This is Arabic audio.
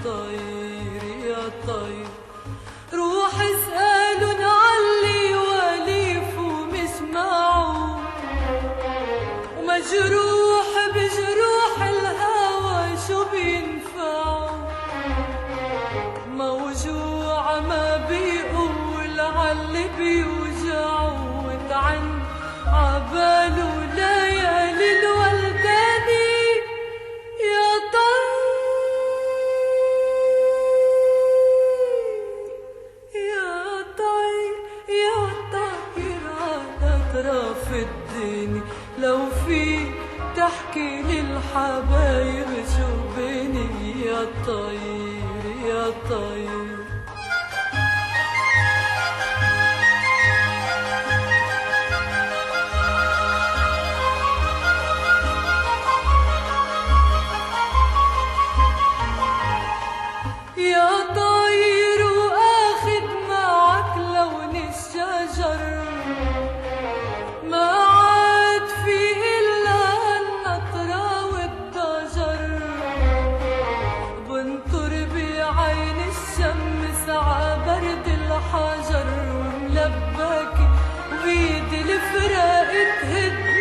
طير يا طير، روح اسألن علي وليف ومسمعه، ومجروح بجروح الهوى شو بينفعه، موجوع ما بيقول عاللي بيوجعه، وتعن عباله ليالي الولداني يا طير يا طير يا طير على أطراف الدنيا، لو فيك تحكي للحبايب شو بيني يا طير يا طير. يا طير واخد معك لون الشجر، ما عاد في إلا النطرة والضجر، بنطر بعين الشمس عبرد الحجر، وملبكي وإيد الفراق تهد